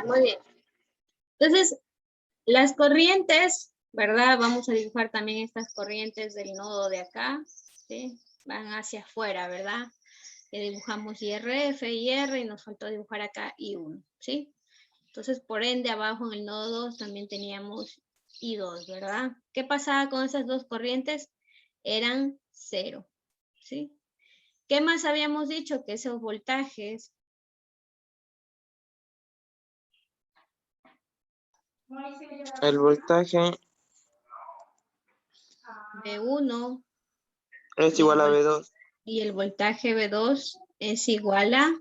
Muy bien. Entonces, las corrientes, ¿verdad? Vamos a dibujar también estas corrientes del nodo de acá, ¿sí? Van hacia afuera, ¿verdad? Dibujamos IRF, IR y nos faltó dibujar acá I1, ¿sí? Entonces, por ende, abajo en el nodo 2 también teníamos I2, ¿verdad? ¿Qué pasaba con esas dos corrientes? Eran 0, ¿sí? ¿Qué más habíamos dicho? Que esos voltajes El voltaje B1 es igual a B2. y el voltaje B2 es igual a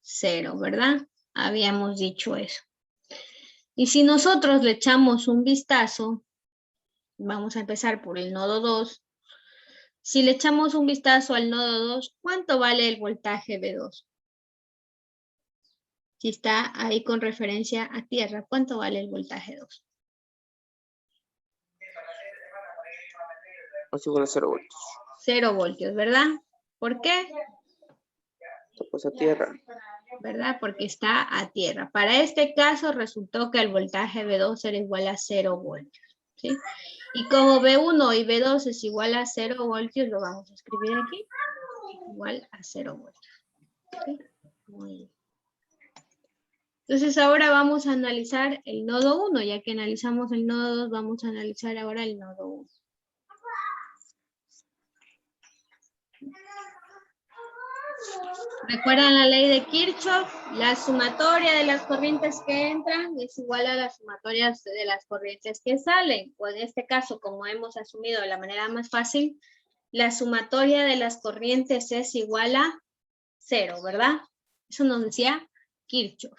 0, ¿verdad? Habíamos dicho eso. Y si nosotros le echamos un vistazo, vamos a empezar por el nodo 2. Si le echamos un vistazo al nodo 2, ¿cuánto vale el voltaje B2? Si está ahí con referencia a tierra, ¿cuánto vale el voltaje 2? Es igual a 0 voltios. 0 voltios, ¿verdad? ¿Por qué? Pues a tierra. ¿Verdad? Porque está a tierra. Para este caso resultó que el voltaje B2 era igual a 0 voltios, ¿sí? Y como B1 y B2 es igual a 0 voltios, lo vamos a escribir aquí. Igual a 0 voltios. ¿Sí? Muy bien. Entonces ahora vamos a analizar el nodo 1. Ya que analizamos el nodo 2, vamos a analizar ahora el nodo 1. ¿Recuerdan la ley de Kirchhoff? La sumatoria de las corrientes que entran es igual a la sumatoria de las corrientes que salen. O en este caso, como hemos asumido de la manera más fácil, la sumatoria de las corrientes es igual a 0, ¿verdad? Eso nos decía Kirchhoff.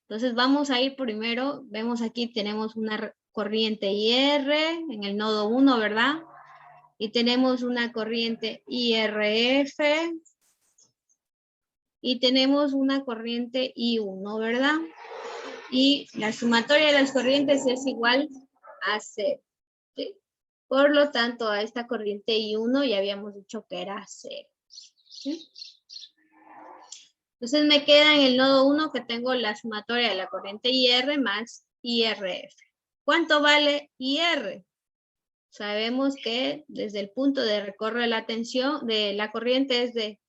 Entonces vamos a ir primero, vemos aquí tenemos una corriente IR en el nodo 1, ¿verdad? Y tenemos una corriente IRF y tenemos una corriente I1, ¿verdad? Y la sumatoria de las corrientes es igual a 0, ¿sí? Por lo tanto, a esta corriente I1 ya habíamos dicho que era 0, ¿sí? Entonces me queda en el nodo 1 que tengo la sumatoria de la corriente IR más IRF. ¿Cuánto vale IR? Sabemos que desde el punto de recorre de la tensión de la corriente es de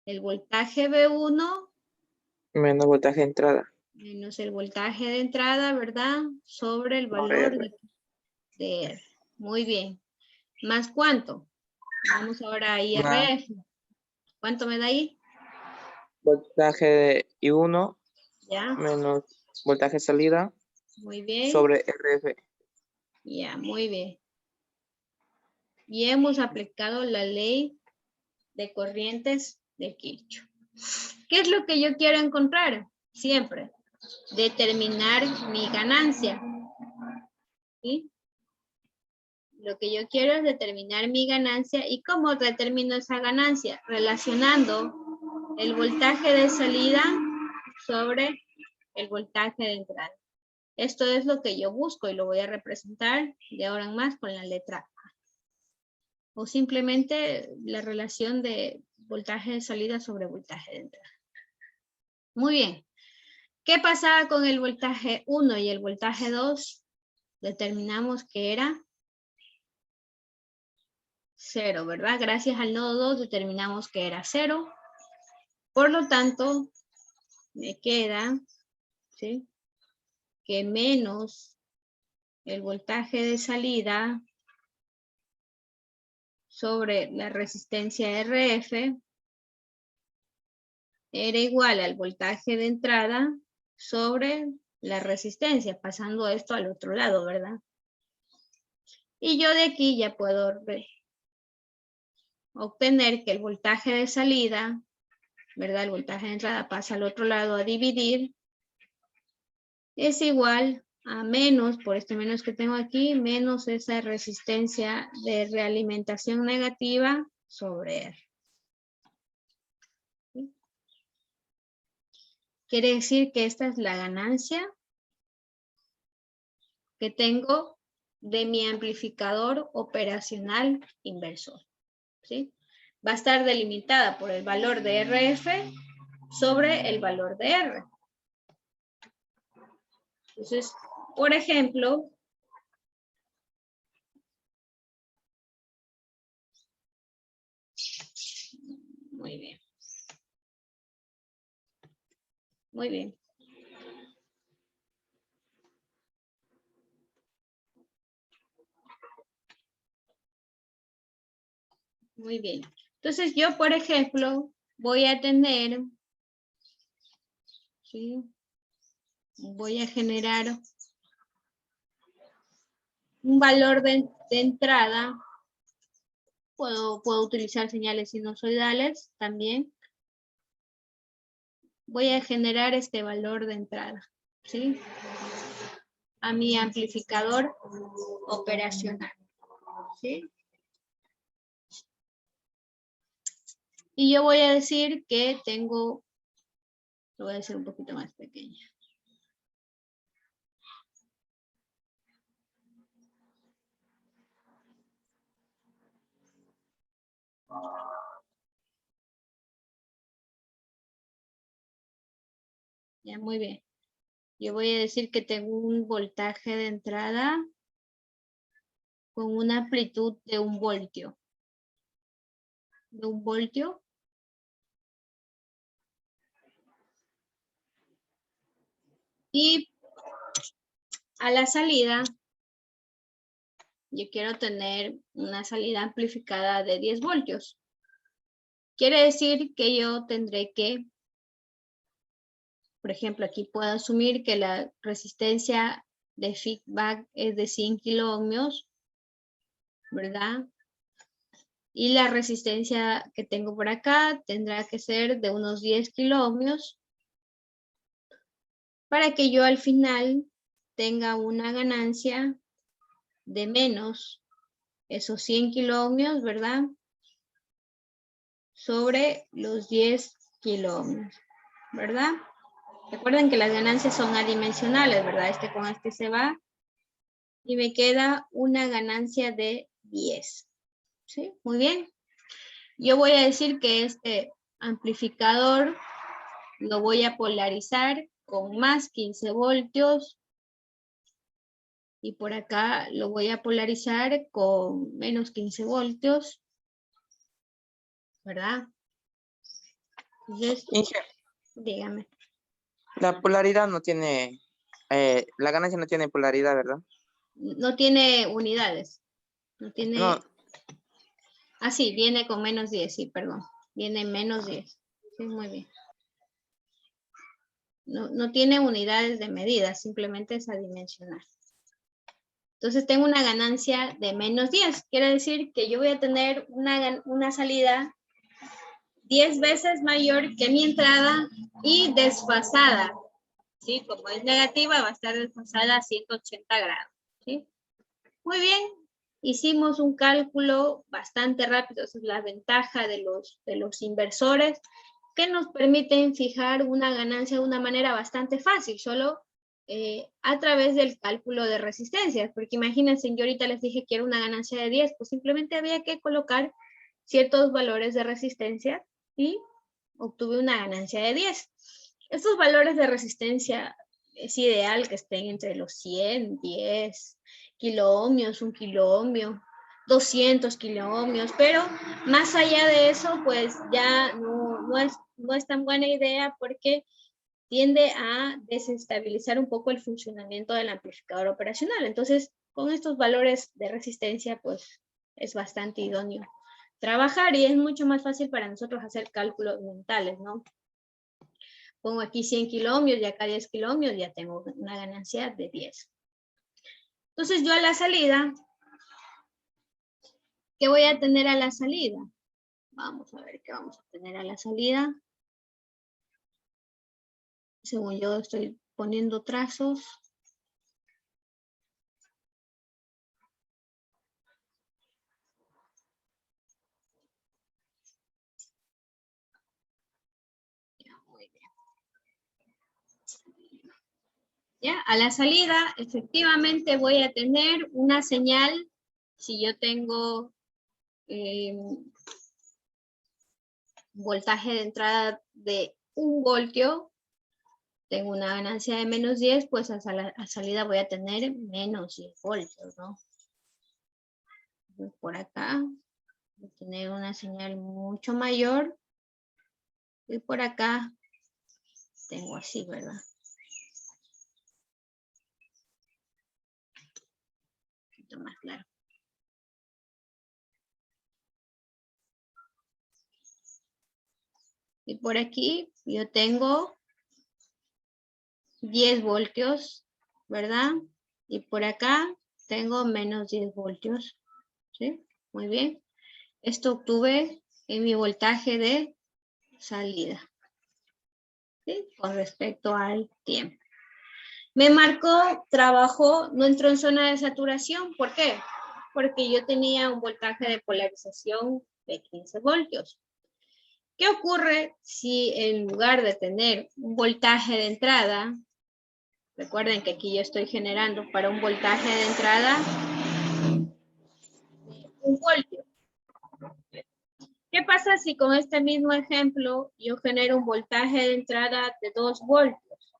el voltaje B1 Menos voltaje de entrada. menos el voltaje de entrada, ¿verdad? Sobre el valor de R. Muy bien. ¿Más cuánto? Vamos ahora a Más IRF. ¿Cuánto me da ahí? voltaje de I1 Ya. menos voltaje de salida Muy bien. sobre RF. Ya, muy bien. Y hemos aplicado la ley de corrientes de Kirchhoff. ¿Qué es lo que yo quiero encontrar? Siempre. Determinar mi ganancia. ¿Sí? Lo que yo quiero es determinar mi ganancia. ¿Y cómo determino esa ganancia? Relacionando el voltaje de salida sobre el voltaje de entrada. Esto es lo que yo busco y lo voy a representar de ahora en más con la letra A. O simplemente la relación de voltaje de salida sobre voltaje de entrada. Muy bien. ¿Qué pasaba con el voltaje 1 y el voltaje 2? Determinamos que era 0, ¿verdad? Gracias al nodo 2 determinamos que era 0. Por lo tanto, me queda, ¿sí?, que menos el voltaje de salida sobre la resistencia RF era igual al voltaje de entrada sobre la resistencia, pasando esto al otro lado, ¿verdad? Y yo de aquí ya puedo obtener que el voltaje de salida, ¿verdad? El voltaje de entrada pasa al otro lado a dividir, es igual a menos, por este menos que tengo aquí, menos esa resistencia de realimentación negativa sobre R. ¿Sí? Quiere decir que esta es la ganancia que tengo de mi amplificador operacional inversor, ¿sí? Va a estar delimitada por el valor de RF sobre el valor de R. Entonces, por ejemplo, muy bien. Muy bien. Muy bien. Entonces yo, por ejemplo, voy a tener, ¿sí? Voy a generar un valor de entrada. Puedo utilizar señales sinusoidales también. Voy a generar este valor de entrada, ¿sí? A mi amplificador operacional, ¿sí? Y yo voy a decir que tengo, lo voy a hacer un poquito más pequeña. Ya, muy bien. Yo voy a decir que tengo un voltaje de entrada con una amplitud de 1 voltio. De 1 voltio. Y a la salida, yo quiero tener una salida amplificada de 10 voltios. Quiere decir que yo tendré que, por ejemplo, aquí puedo asumir que la resistencia de feedback es de 100 kiloohmios, ¿verdad? Y la resistencia que tengo por acá tendrá que ser de unos 10 kiloohmios para que yo al final tenga una ganancia de menos esos 100 kiloohmios, ¿verdad? Sobre los 10 kiloohmios, ¿verdad? Recuerden que las ganancias son adimensionales, ¿verdad? Este con este se va y me queda una ganancia de 10. ¿Sí? Muy bien. Yo voy a decir que este amplificador lo voy a polarizar con más 15 voltios y por acá lo voy a polarizar con menos 15 voltios, ¿verdad? Entonces, Inge, dígame. la polaridad no tiene, la ganancia no tiene polaridad, ¿verdad? No tiene unidades. No tiene... No, Ah, sí, viene con menos 10, sí, perdón. Viene menos 10. Sí, muy bien. No tiene unidades de medida, simplemente es adimensional. Entonces tengo una ganancia de menos 10. Quiere decir que yo voy a tener una salida 10 veces mayor que mi entrada y desfasada. ¿Sí? Como es negativa, va a estar desfasada a 180 grados. ¿Sí? Muy bien. Hicimos un cálculo bastante rápido. Esa es la ventaja de los inversores, que nos permiten fijar una ganancia de una manera bastante fácil, solo a través del cálculo de resistencias, porque imagínense, yo ahorita les dije que era una ganancia de 10, pues simplemente había que colocar ciertos valores de resistencia y obtuve una ganancia de 10. Estos valores de resistencia es ideal que estén entre los 100, 10 kiloohmios, 1 kiloohmio, 200 kiloohmios, pero más allá de eso, pues ya no es tan buena idea porque tiende a desestabilizar un poco el funcionamiento del amplificador operacional. Entonces, con estos valores de resistencia, pues es bastante idóneo trabajar y es mucho más fácil para nosotros hacer cálculos mentales, ¿no? Pongo aquí 100 kiloohmios y acá 10 kiloohmios, ya tengo una ganancia de 10. Entonces yo a la salida, ¿qué voy a tener a la salida? Vamos a ver qué vamos a tener a la salida. Según yo estoy poniendo trazos. ¿Ya? A la salida, efectivamente voy a tener una señal, si yo tengo voltaje de entrada de 1 voltio, tengo una ganancia de menos 10, pues a salida voy a tener menos 10 voltios, ¿no? Por acá voy a tener una señal mucho mayor. Y por acá tengo así, ¿verdad? Un poquito más claro. Y por aquí yo tengo 10 voltios, ¿verdad? Y por acá tengo menos 10 voltios, ¿sí? Muy bien. Esto obtuve en mi voltaje de salida, ¿sí? Con respecto al tiempo. Me marcó trabajo, no entró en zona de saturación. ¿Por qué? Porque yo tenía un voltaje de polarización de 15 voltios. ¿Qué ocurre si en lugar de tener un voltaje de entrada, recuerden que aquí yo estoy generando para un voltaje de entrada 1 voltio? ¿Qué pasa si con este mismo ejemplo yo genero un voltaje de entrada de 2 voltios?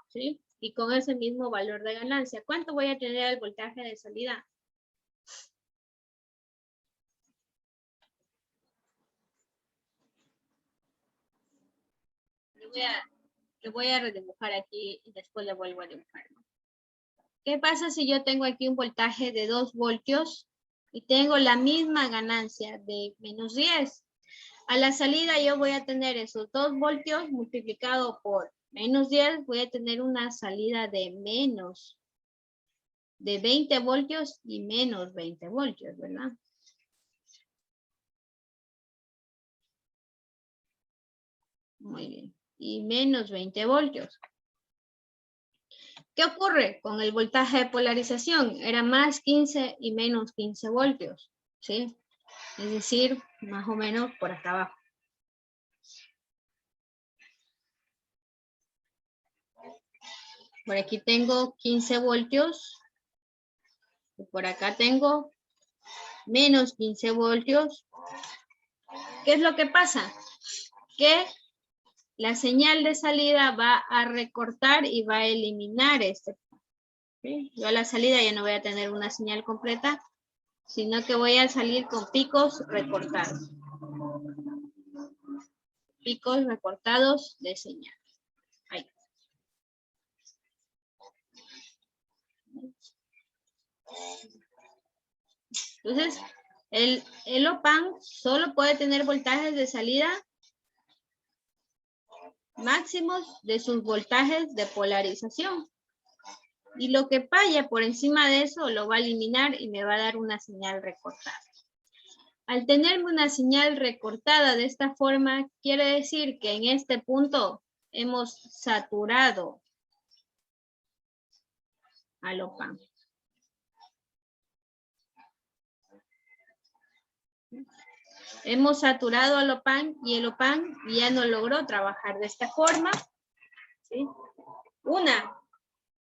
¿Sí? Y con ese mismo valor de ganancia, ¿cuánto voy a tener el voltaje de salida? Le voy a redibujar aquí y después le vuelvo a dibujar. ¿Qué pasa si yo tengo aquí un voltaje de 2 voltios y tengo la misma ganancia de menos 10? A la salida yo voy a tener esos 2 voltios multiplicado por menos 10, voy a tener una salida de menos de 20 voltios y menos 20 voltios, ¿verdad? Muy bien. Y menos 20 voltios. ¿Qué ocurre con el voltaje de polarización? Era más 15 y menos 15 voltios, ¿sí? Es decir, más o menos por acá abajo. Por aquí tengo 15 voltios. Y por acá tengo menos 15 voltios. ¿Qué es lo que pasa? Que la señal de salida va a recortar y va a eliminar este. ¿Sí? Yo a la salida ya no voy a tener una señal completa, sino que voy a salir con picos recortados. Picos recortados de señal. Ahí. Entonces, el OPAN solo puede tener voltajes de salida máximos de sus voltajes de polarización. Y lo que vaya por encima de eso lo va a eliminar y me va a dar una señal recortada. Al tener una señal recortada de esta forma, quiere decir que en este punto hemos saturado al OPAN. Hemos saturado al OPAN y el OPAN ya no logró trabajar de esta forma. ¿Sí?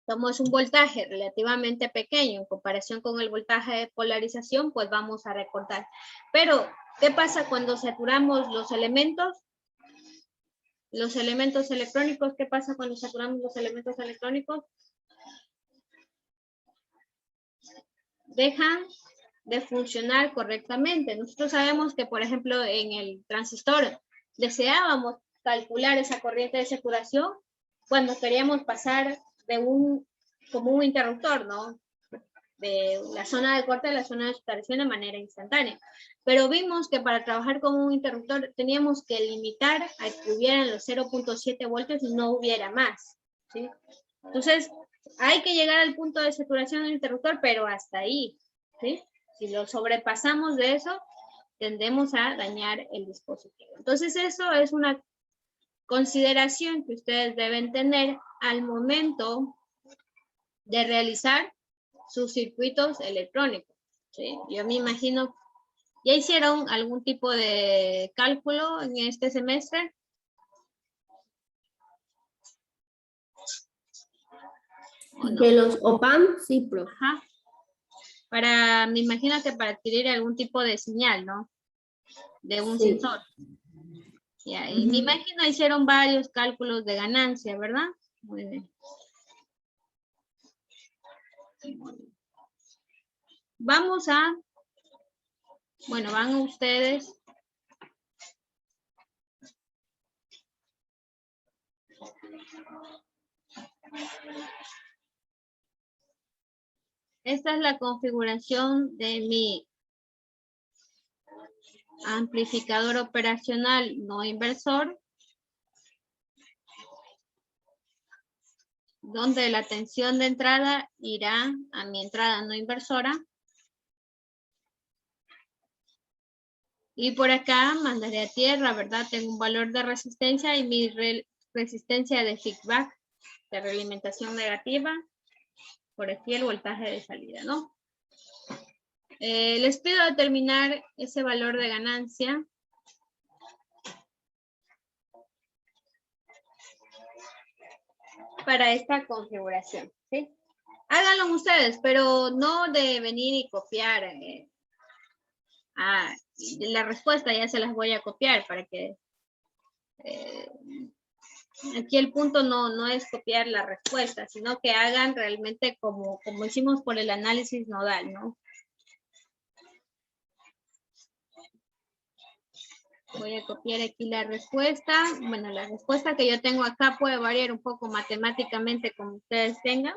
Como es un voltaje relativamente pequeño en comparación con el voltaje de polarización, pues vamos a recortar. Pero, ¿qué pasa cuando saturamos los elementos? Los elementos electrónicos, ¿qué pasa cuando saturamos los elementos electrónicos? Dejan de funcionar correctamente. Nosotros sabemos que, por ejemplo, en el transistor deseábamos calcular esa corriente de saturación cuando queríamos pasar de como un interruptor, ¿no? De la zona de corte a la zona de saturación de manera instantánea. Pero vimos que para trabajar con un interruptor teníamos que limitar a que hubieran los 0.7 voltios y no hubiera más, ¿sí? Entonces, hay que llegar al punto de saturación del interruptor, pero hasta ahí, ¿sí? Si lo sobrepasamos de eso, tendemos a dañar el dispositivo. Entonces, eso es una consideración que ustedes deben tener al momento de realizar sus circuitos electrónicos, ¿sí? Yo me imagino, ¿ya hicieron algún tipo de cálculo en este semestre? De los OPAM, sí, profe. Ajá. Me imagino que para adquirir algún tipo de señal, ¿no? De un sensor. Ya, y me imagino hicieron varios cálculos de ganancia, ¿verdad? Muy bien. Vamos a, bueno, van ustedes. Esta es la configuración de mi amplificador operacional no inversor, donde la tensión de entrada irá a mi entrada no inversora. Y por acá mandaré a tierra, ¿verdad? Tengo un valor de resistencia y mi resistencia de feedback, de realimentación negativa. Por aquí el voltaje de salida, ¿no? Les pido determinar ese valor de ganancia. Para esta configuración, ¿sí? Háganlo ustedes, pero no de venir y copiar. La respuesta ya se las voy a copiar para que... aquí el punto no es copiar la respuesta, sino que hagan realmente como hicimos por el análisis nodal, ¿no? Voy a copiar aquí la respuesta. Bueno, la respuesta que yo tengo acá puede variar un poco matemáticamente como ustedes tengan.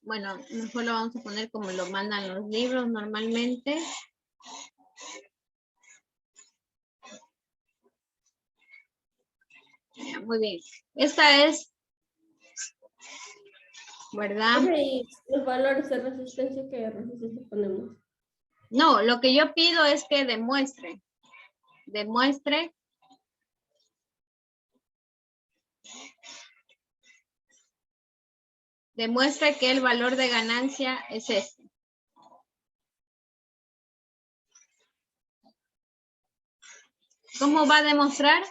Bueno, mejor lo vamos a poner como lo mandan los libros normalmente. Ya, muy bien. Esta es, ¿verdad? Y los valores de resistencia, ¿qué resistencia ponemos? No, lo que yo pido es que demuestre que el valor de ganancia es este. ¿Cómo va a demostrar?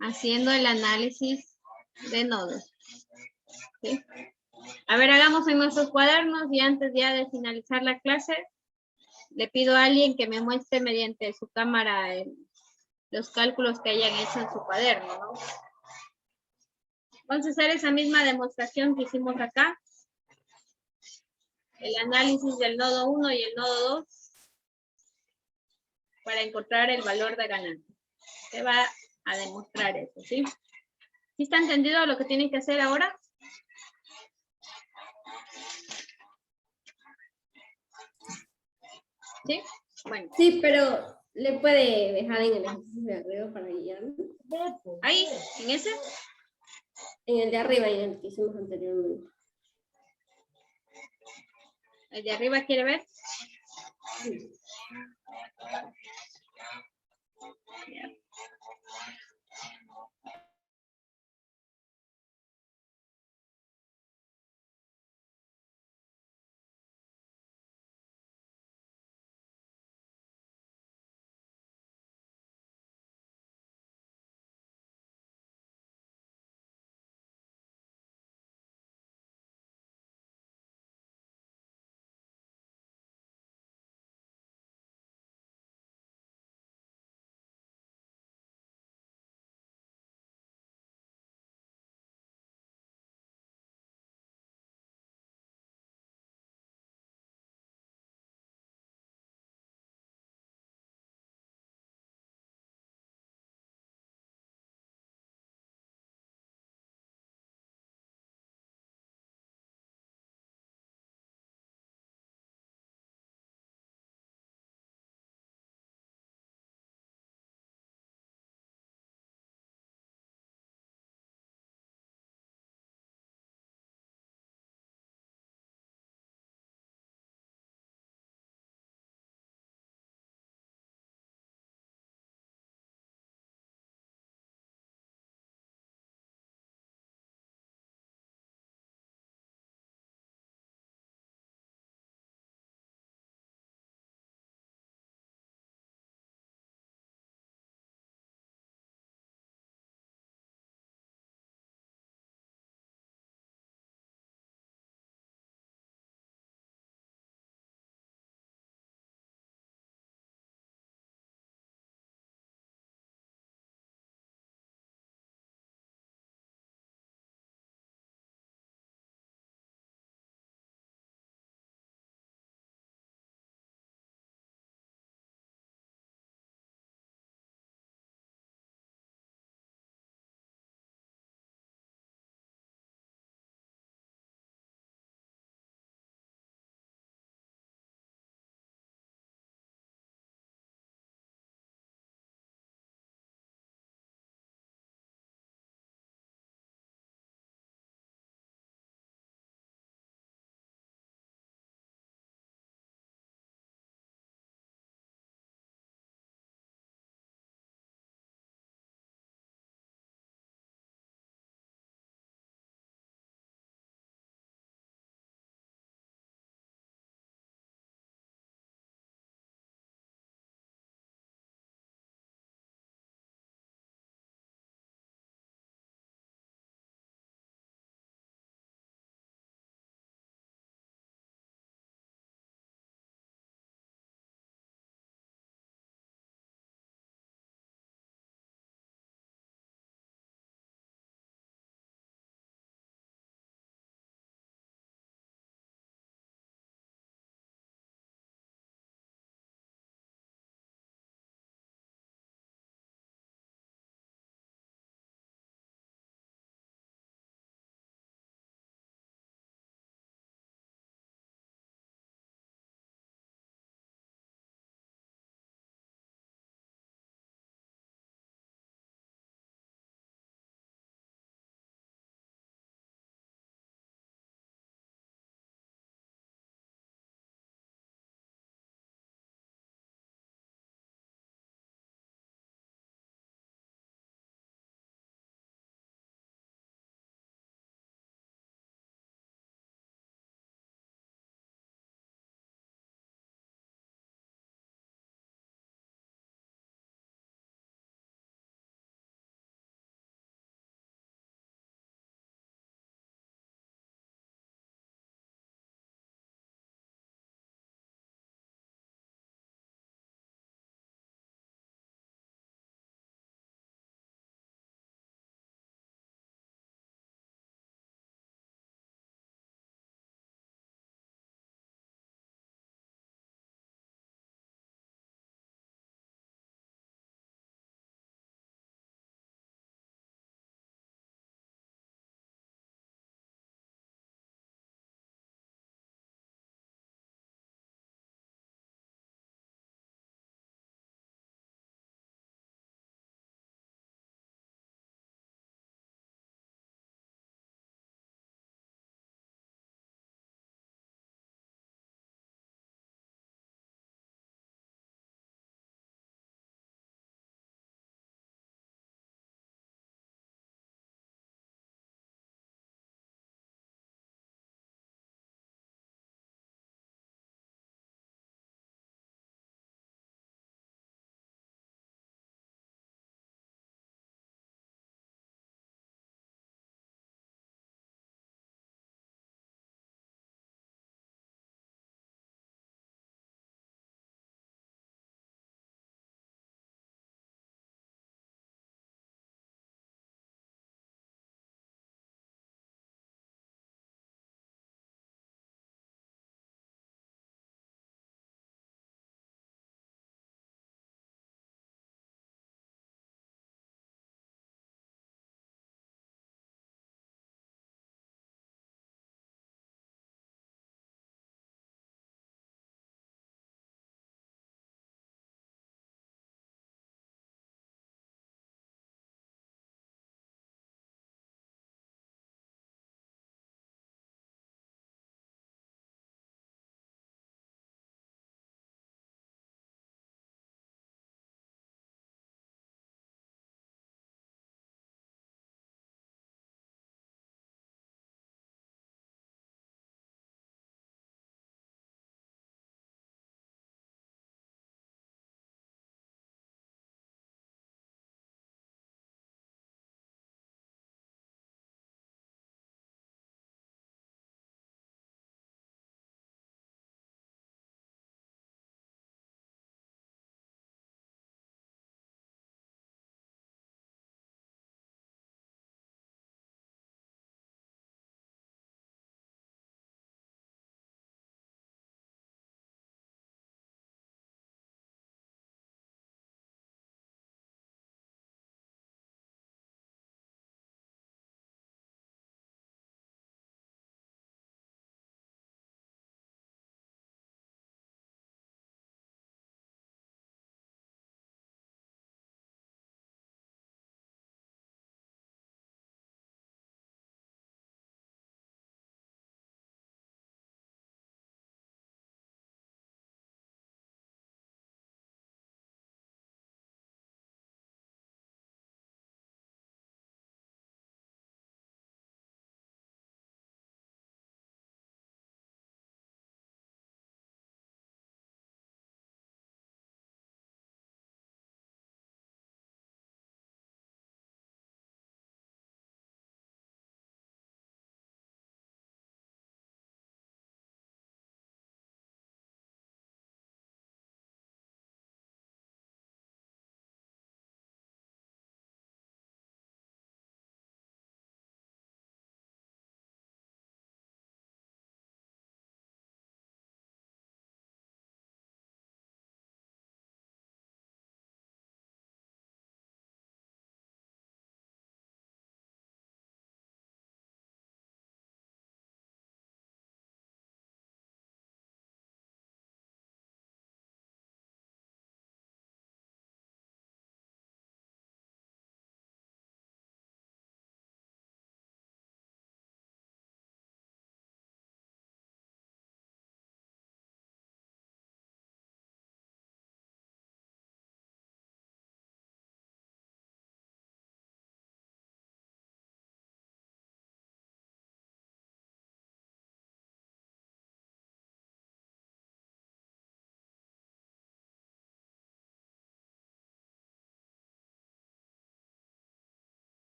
Haciendo el análisis de nodos. ¿Sí? A ver, hagamos en nuestros cuadernos y antes ya de finalizar la clase, le pido a alguien que me muestre mediante su cámara los cálculos que hayan hecho en su cuaderno, ¿no? Vamos a hacer esa misma demostración que hicimos acá. El análisis del nodo 1 y el nodo 2 para encontrar el valor de ganancia. Se va a demostrar eso, ¿sí? ¿Sí está entendido lo que tienen que hacer ahora? ¿Sí? Bueno. Sí, pero le puede dejar en el ejercicio de arriba para guiarme. Ahí, en ese. En el de arriba, en el que hicimos anteriormente. ¿El de arriba quiere ver? Sí.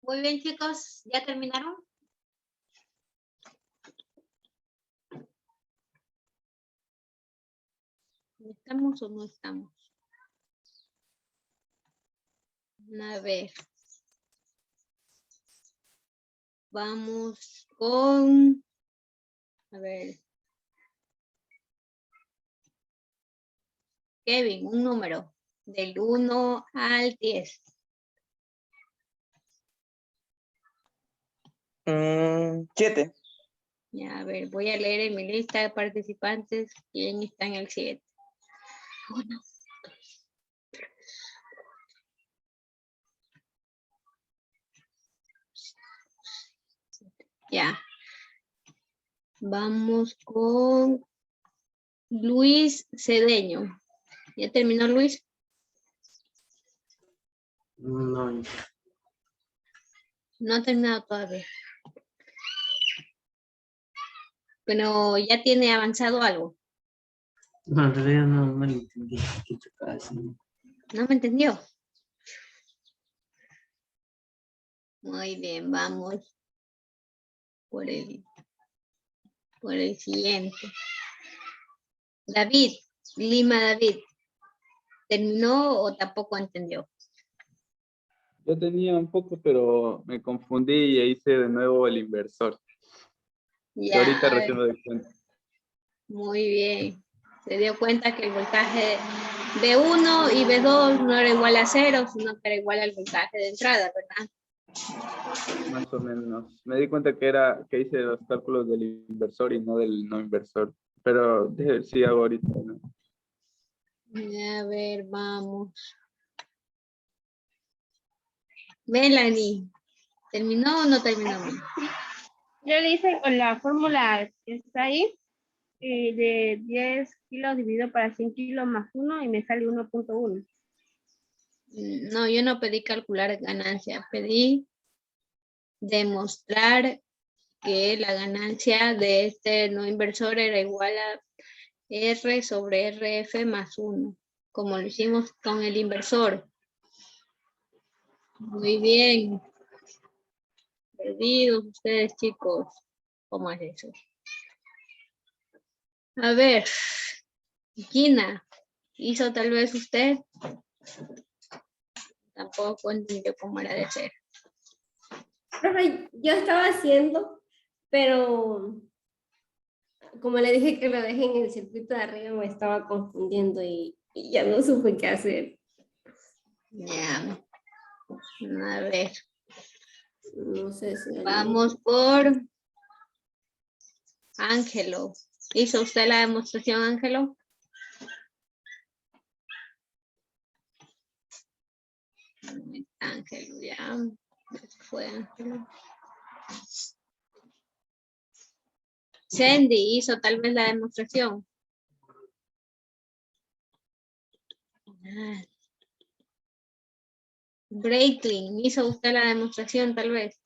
Muy bien, chicos. ¿Ya terminaron? ¿Estamos o no estamos? A ver. Vamos con... A ver. Kevin, un número. Del 1 al 10. 7. Ya, a ver, voy a leer en mi lista de participantes quién está en el 7. 1, 2, 3, 4. Ya. Vamos con Luis Cedeño. ¿Ya terminó, Luis? No, No ha terminado todavía. Pero ya tiene avanzado algo. no, en realidad no lo entendí. ¿Qué tocaba decir? ¿No me entendió? Muy bien, vamos por el siguiente. David, Lima David. ¿Terminó o tampoco entendió? Yo tenía un poco, pero me confundí y hice de nuevo el inversor. Y Ya, ahorita recién me doy cuenta. muy bien. Se dio cuenta que el voltaje B1 y B2 no era igual a 0, sino que era igual al voltaje de entrada, ¿verdad? Más o menos. Me di cuenta que hice los cálculos del inversor y no del no inversor. Pero sí hago ahorita, ¿no? A ver, vamos. Melanie, ¿terminó o no terminó? Yo le hice con la fórmula que está ahí, de 10 kilos dividido para 100 kilos más 1 y me sale 1.1. No, yo no pedí calcular ganancia, pedí demostrar que la ganancia de este no inversor era igual a R sobre RF más 1, como lo hicimos con el inversor. Muy bien. Perdidos ustedes, chicos. ¿Cómo es eso? A ver, Gina, ¿hizo tal vez usted? Tampoco entendió cómo era de ser. Profe, yo estaba haciendo, pero como le dije que lo dejé en el circuito de arriba, me estaba confundiendo y ya no supe qué hacer. Ya. A ver, No sé si... vamos por Ángelo. ¿Hizo usted la demostración, Ángelo? Ángelo, ya. Fue Ángelo. Sandy hizo tal vez la demostración. Breaking, ¿hizo usted la demostración tal vez?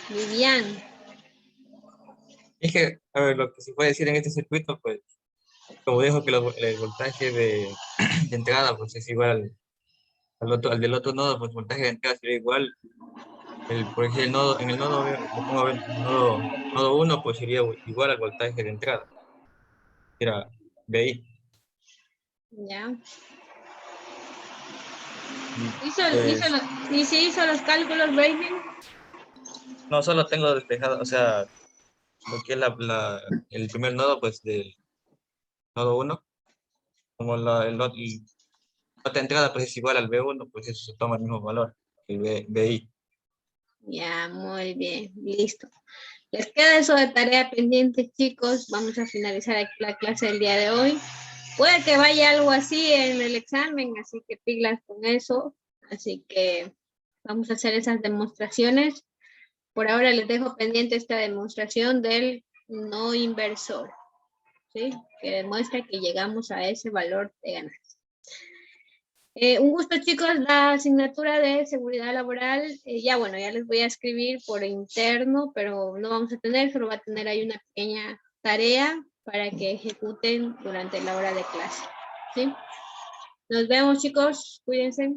Vivian, Es que, a ver, lo que se puede decir en este circuito, pues, como dijo que el voltaje de entrada, pues, es igual al del otro nodo, pues, el voltaje de entrada sería igual. Por ejemplo, en el nodo, lo pongo a ver, nodo 1, pues, sería igual al voltaje de entrada. Era BI. ya. Pues, ¿Y si hizo los cálculos, Breaking? no, solo tengo despejado, o sea, lo que es el primer nodo, pues, del nodo 1, como la otra entrada, pues, es igual al B1, pues, eso se toma el mismo valor, el BI. Ya, muy bien, listo. Les queda eso de tarea pendiente, chicos. Vamos a finalizar aquí la clase del día de hoy. Puede que vaya algo así en el examen, así que pilas con eso. Así que vamos a hacer esas demostraciones. Por ahora les dejo pendiente esta demostración del no inversor, ¿sí? Que demuestra que llegamos a ese valor de ganancia. Un gusto, chicos, la asignatura de seguridad laboral, ya bueno, ya les voy a escribir por interno, pero no vamos a tener, solo va a tener ahí una pequeña tarea para que ejecuten durante la hora de clase, ¿sí? Nos vemos, chicos. Cuídense.